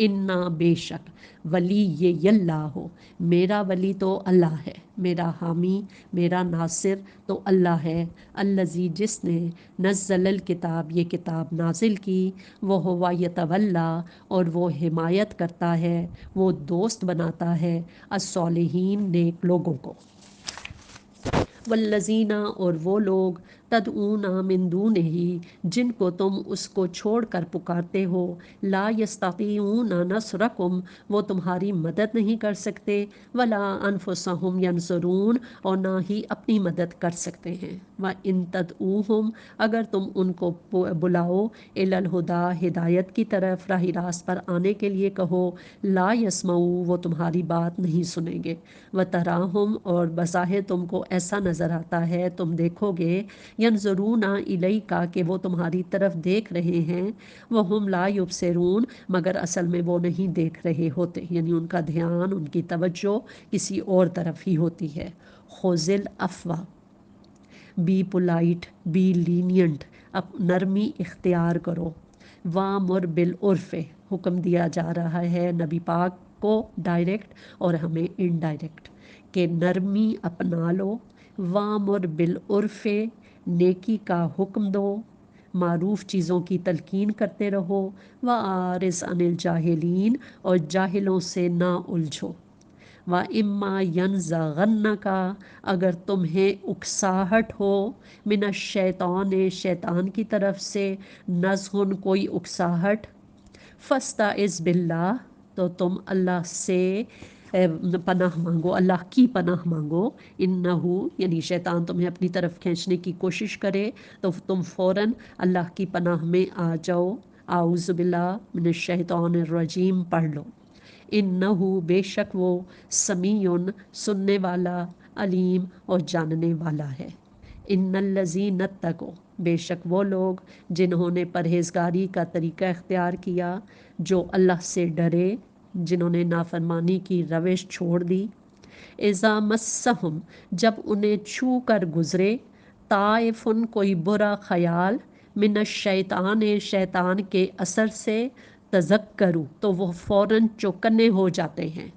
انا بے شک ولی یہ اللہ ہو، میرا ولی تو اللہ ہے، میرا حامی میرا ناصر تو اللہ ہے، الذی جس نے نزل الکتاب یہ کتاب نازل کی، وہ ہوا یتولا اور وہ حمایت کرتا ہے، وہ دوست بناتا ہے الصالحین نیک لوگوں کو، والذین اور وہ لوگ تدعون من دونہ جن کو تم اس کو چھوڑ کر پکارتے ہو، لا یستطیعون نصرکم وہ تمہاری مدد نہیں کر سکتے، ولا انفسہم ینصرون اور نہ ہی اپنی مدد کر سکتے ہیں، وَإِن تدعوہم اگر تم ان کو بلاؤ الی الہدی ہدایت کی طرف، راہ راست پر آنے کے لیے کہو، لا یسمعوا وہ تمہاری بات نہیں سنیں گے، وتراہم اور بظاہر تم کو ایسا نظر آتا ہے، تم دیکھو گے، ینظرون الیک کہ وہ تمہاری طرف دیکھ رہے ہیں، وہم لا یبصرون مگر اصل میں وہ نہیں دیکھ رہے ہوتے، یعنی ان کا دھیان ان کی توجہ کسی اور طرف ہی ہوتی ہے۔ خذ العفو بی پولائٹ بی لینینٹ نرمی اختیار کرو، وامر بالعرف حکم دیا جا رہا ہے نبی پاک کو ڈائریکٹ اور ہمیں انڈائریکٹ کہ نرمی اپنا لو، وامر بالعرف نیکی کا حکم دو، معروف چیزوں کی تلقین کرتے رہو، وَأَعْرِضْ عَنِ الْجَاهِلِينَ اور جاہلوں سے نہ الجھو، وَإِمَّا يَنزَغَنَّكَ اگر تمہیں اکساہٹ ہو، من الشیطان شیطان کی طرف سے، نزغن کوئی اکساہٹ، فاستعذ باللہ تو تم اللہ سے پناہ مانگو، اللہ کی پناہ مانگو، انہو یعنی شیطان تمہیں اپنی طرف کھینچنے کی کوشش کرے تو تم فوراً اللہ کی پناہ میں آ جاؤ، اعوذ باللہ من الشیطان الرجیم پڑھ لو، انہو بے شک وہ سمیع سننے والا، علیم اور جاننے والا ہے، ان الذین اتقوا بے شک وہ لوگ جنہوں نے پرہیزگاری کا طریقہ اختیار کیا، جو اللہ سے ڈرے، جنہوں نے نافرمانی کی روش چھوڑ دی، اذا مسہم جب انہیں چھو کر گزرے، طائفن کوئی برا خیال، من الشیطان شیطان کے اثر سے، تذکروا تو وہ فوراً چوکنے ہو جاتے ہیں،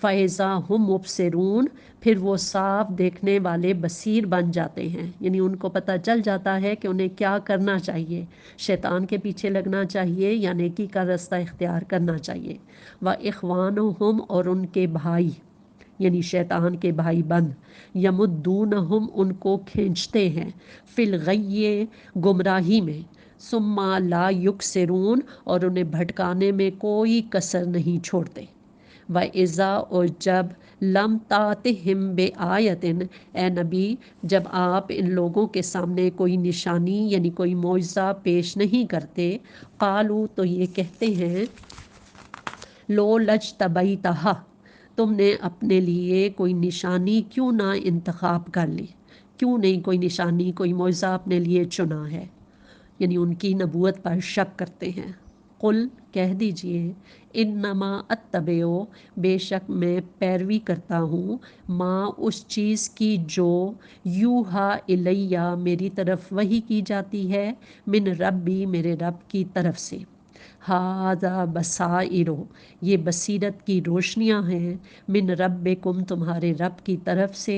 فَإِذَا هُمْ مُبْصِرُونَ پھر وہ صاف دیکھنے والے بصیر بن جاتے ہیں، یعنی ان کو پتہ چل جاتا ہے کہ انہیں کیا کرنا چاہیے، شیطان کے پیچھے لگنا چاہیے یا نیکی کا راستہ اختیار کرنا چاہیے، وَإِخْوَانُهُمْ اور ان کے بھائی یعنی شیطان کے بھائی بند، یمدونہم ان کو کھینچتے ہیں، فی الغی گمراہی میں، ثم لا یکسرون اور انہیں بھٹکانے میں کوئی کسر نہیں چھوڑتے، وَإِذَا اور جب لم تَأْتِهِمْ بِآیَةٍ اے نبی جب آپ ان لوگوں کے سامنے کوئی نشانی یعنی کوئی معجزہ پیش نہیں کرتے، قالوا تو یہ کہتے ہیں، لو لجتبیتہا تم نے اپنے لیے کوئی نشانی کیوں نہ انتخاب کر لی، کیوں نہیں کوئی نشانی کوئی معجزہ اپنے لیے چنا ہے، یعنی ان کی نبوت پر شک کرتے ہیں، قل کہہ دیجئے، انما اتبع بے شک میں پیروی کرتا ہوں، ما اس چیز کی جو یوحا الیہ میری طرف وحی کی جاتی ہے، من ربی میرے رب کی طرف سے، ھذا بصائر یہ بصیرت کی روشنیاں ہیں، من ربکم تمہارے رب کی طرف سے،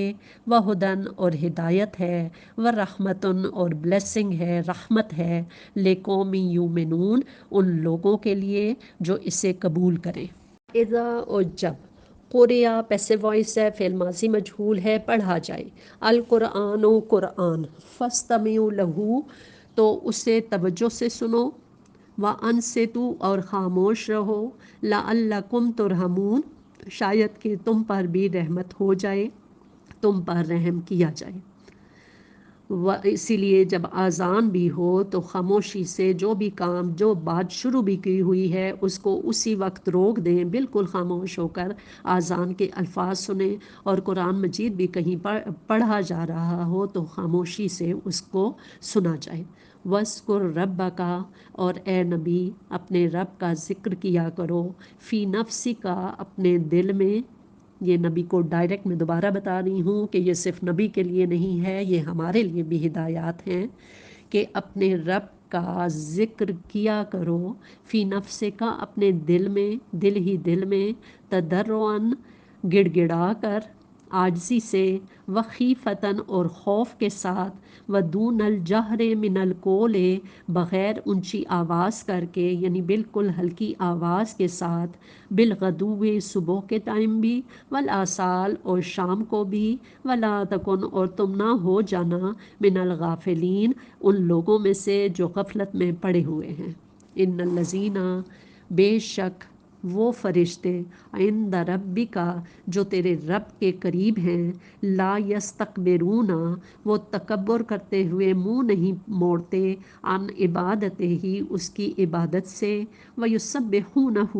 وہدن اور ہدایت ہے، ورحمتن اور بلیسنگ ہے رحمت ہے، لقوم یؤمنون ان لوگوں کے لیے جو اسے قبول کریں، اذا اور جب قرئ پیسو وائس ہے فعل ماضی مجہول ہے پڑھا جائے، القرآن و قرآن، فاستمعوا لہ تو اسے توجہ سے سنو، وانصتوا اور خاموش رہو، لعلکم ترحمون شاید کہ تم پر بھی رحمت ہو جائے، تم پر رحم کیا جائے، اسی لیے جب اذان بھی ہو تو خاموشی سے جو بھی کام جو بات شروع بھی کی ہوئی ہے اس کو اسی وقت روک دیں، بالکل خاموش ہو کر اذان کے الفاظ سنیں، اور قرآن مجید بھی کہیں پڑھا جا رہا ہو تو خاموشی سے اس کو سنا جائے، وَاذْكُرْ رَبَّكَ اور اے نبی اپنے رب کا ذکر کیا کرو، فی نفسک اپنے دل میں، یہ نبی کو ڈائریکٹ میں دوبارہ بتا رہی ہوں کہ یہ صرف نبی کے لیے نہیں ہے، یہ ہمارے لیے بھی ہدایات ہیں کہ اپنے رب کا ذکر کیا کرو، فی نفس کا اپنے دل میں، تضرعاً گڑ گڑا کر، عاجزی سے، وخیفتاً اور خوف کے ساتھ، ودون الجہر من القول بغیر اونچی آواز کر کے، یعنی بالکل ہلکی آواز کے ساتھ، بالغدو صبح کے ٹائم بھی، والآصال اور شام کو بھی، ولا تکن اور تم نہ ہو جانا، من الغافلین ان لوگوں میں سے جو غفلت میں پڑے ہوئے ہیں۔ ان الذین بے شک وہ فرشتے، عند ربک جو تیرے رب کے قریب ہیں، لا یستکبرون وہ تکبر کرتے ہوئے منہ نہیں موڑتے، عن عبادت ہی اس کی عبادت سے، ویسبحونہ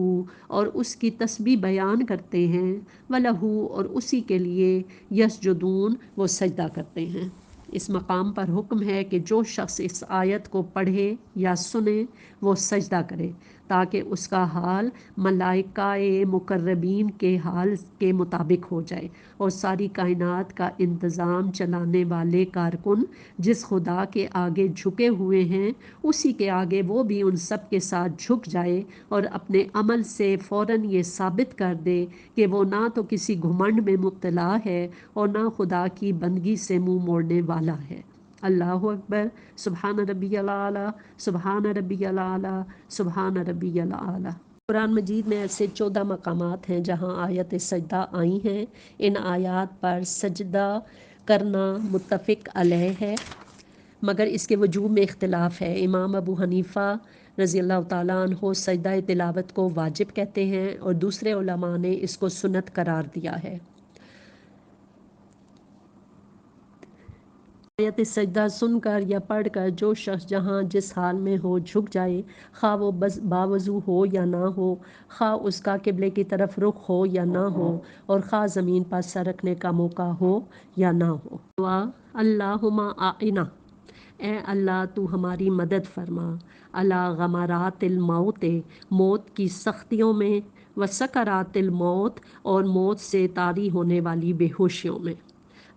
اور اس کی تسبیح بیان کرتے ہیں، ولہ اور اسی کے لیے، یسجدون وہ سجدہ کرتے ہیں۔ اس مقام پر حکم ہے کہ جو شخص اس آیت کو پڑھے یا سنے وہ سجدہ کرے، تاکہ اس کا حال ملائکہ مقربین کے حال کے مطابق ہو جائے، اور ساری کائنات کا انتظام چلانے والے کارکن جس خدا کے آگے جھکے ہوئے ہیں، اسی کے آگے وہ بھی ان سب کے ساتھ جھک جائے، اور اپنے عمل سے فوراً یہ ثابت کر دے کہ وہ نہ تو کسی گھمنڈ میں مبتلا ہے اور نہ خدا کی بندگی سے منہ موڑنے والا ہے۔ اللہ اکبر، سبحان ربی العلیٰ، سبحان ربی العلیٰ، سبحان ربی العلیٰ۔ قرآن مجید میں ایسے 14 مقامات ہیں جہاں آیت سجدہ آئی ہیں۔ ان آیات پر سجدہ کرنا متفق علیہ ہے، مگر اس کے وجوب میں اختلاف ہے۔ امام ابو حنیفہ رضی اللہ تعالیٰ عنہ سجدہ تلاوت کو واجب کہتے ہیں، اور دوسرے علماء نے اس کو سنت قرار دیا ہے۔ آیت سجدہ سن کر یا پڑھ کر جو شخص جہاں جس حال میں ہو جھک جائے، خواہ وہ باوضو ہو یا نہ ہو، خواہ اس کا قبلے کی طرف رخ ہو یا نہ ہو، اور خواہ زمین پر سر رکھنے کا موقع ہو یا نہ ہو۔ اللہم اعنا، اے اللہ تو ہماری مدد فرما، علی غمرات الموت موت کی سختیوں میں، وسکرات الموت اور موت سے طاری ہونے والی بے ہوشیوں میں۔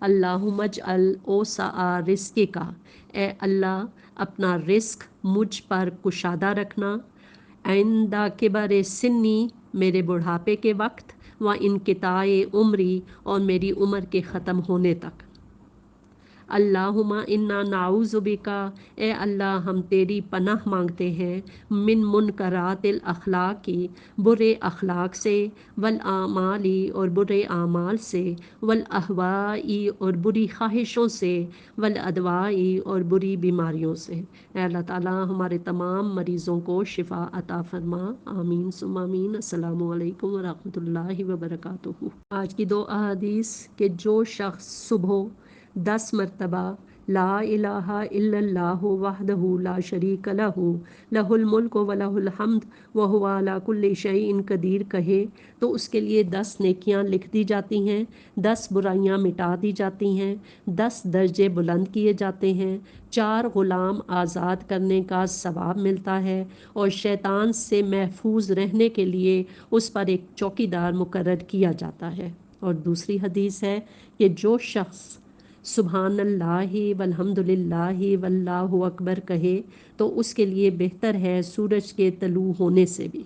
اللہم اجعل اوسع رزقک، اے اللہ اپنا رزق مجھ پر کشادہ رکھنا، عند کبر سنی میرے بڑھاپے کے وقت، و انقطاع عمری اور میری عمر کے ختم ہونے تک۔ اللہم انا نعوذ بک، اے اللہ ہم تیری پناہ مانگتے ہیں، من منکرات الاخلاق برے اخلاق سے، والاعمال اور برے اعمال سے، والاہواء اور بری خواہشوں سے، والادواء اور بری بیماریوں سے۔ اے اللہ تعالیٰ ہمارے تمام مریضوں کو شفا عطا فرما، آمین ثم آمین۔ السلام علیکم ورحمۃ اللہ وبرکاتہ۔ آج کی 2 احادیث کہ جو شخص صبح 10 مرتبہ لا الہ الا اللہ وحدہ لا شریک لہ لہ الملک و لہ الحمد وہو علی کل شیء قدیر کہے تو اس کے لیے 10 نیکیاں لکھ دی جاتی ہیں، 10 برائیاں مٹا دی جاتی ہیں، 10 درجے بلند کیے جاتے ہیں، 4 غلام آزاد کرنے کا ثواب ملتا ہے، اور شیطان سے محفوظ رہنے کے لیے اس پر ایک چوکیدار مقرر کیا جاتا ہے۔ اور دوسری حدیث ہے کہ جو شخص سبحان اللہ والحمد للہ واللہ اکبر کہے تو اس کے لیے بہتر ہے سورج کے طلوع ہونے سے بھی۔